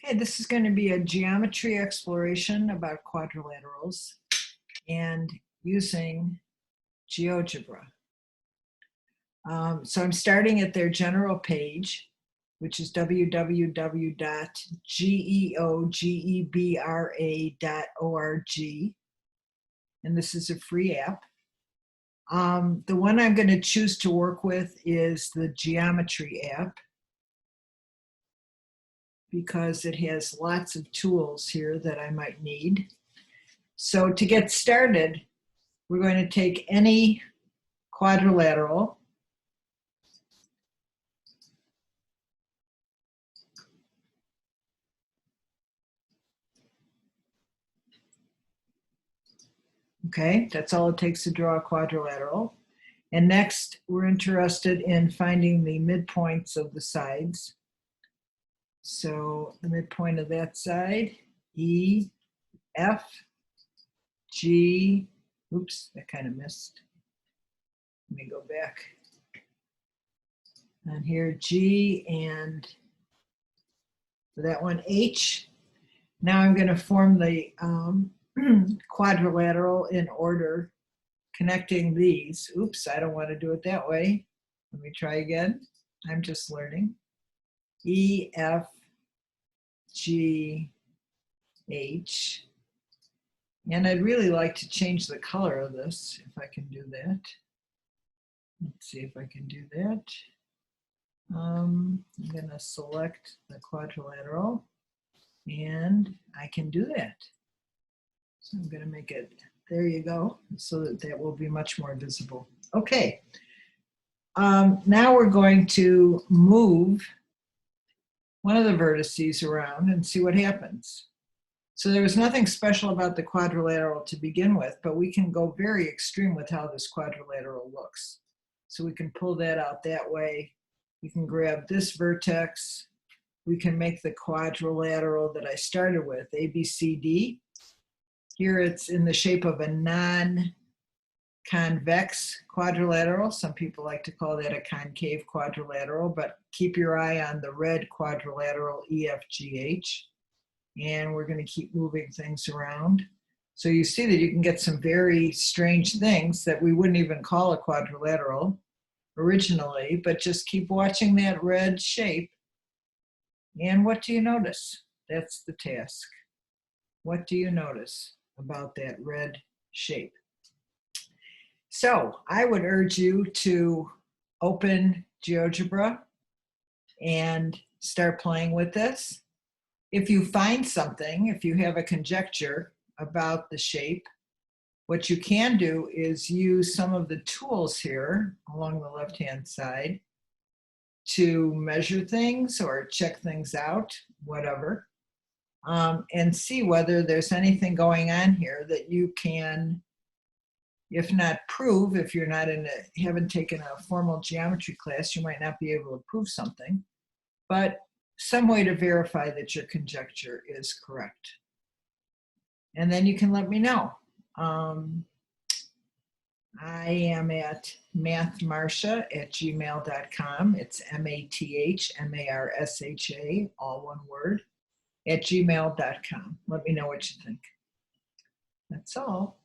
Okay, this is going to be a geometry exploration about quadrilaterals and using GeoGebra. So I'm starting at their general page, which is www.geogebra.org, and this is a free app. The one I'm going to choose to work with is the geometry app, because it has lots of tools here that I might need. So to get started, we're going to take any quadrilateral, okay, that's all it takes to draw a quadrilateral. And next, we're interested in finding the midpoints of the sides. So the midpoint of that side, E, F, G, oops, that kind of missed. Let me go back. And here, G, and for that one, H. Now I'm going to form the quadrilateral in order, connecting these. Oops, I don't want to do it that way. Let me try again. I'm just learning. E, F, G, H. And I'd really like to change the color of this, if I can do that. Let's see if I can do that. I'm going to select the quadrilateral, and I can do that. So I'm going to make it, there you go, so that that will be much more visible. Okay, now we're going to move one of the vertices around and see what happens. So there was nothing special about the quadrilateral to begin with, but we can go very extreme with how this quadrilateral looks. So we can pull that out that way. We can grab this vertex. We can make the quadrilateral that I started with, ABCD. Here it's in the shape of a non-convex quadrilateral. Some people like to call that a concave quadrilateral, but keep your eye on the red quadrilateral EFGH. And we're going to keep moving things around. So you see that you can get some very strange things that we wouldn't even call a quadrilateral originally, but just keep watching that red shape. And what do you notice? That's the task. What do you notice about that red shape? So I would urge you to open GeoGebra and start playing with this. If you find something, if you have a conjecture about the shape, what you can do is use some of the tools here along the left-hand side to measure things or check things out, whatever, and see whether there's anything going on here that you can, if not prove, if you're not haven't taken a formal geometry class, you might not be able to prove something, but some way to verify that your conjecture is correct. And then you can let me know. I am at mathmarsha@gmail.com. It's MATHMARSHA, all one word, @gmail.com. Let me know what you think. That's all.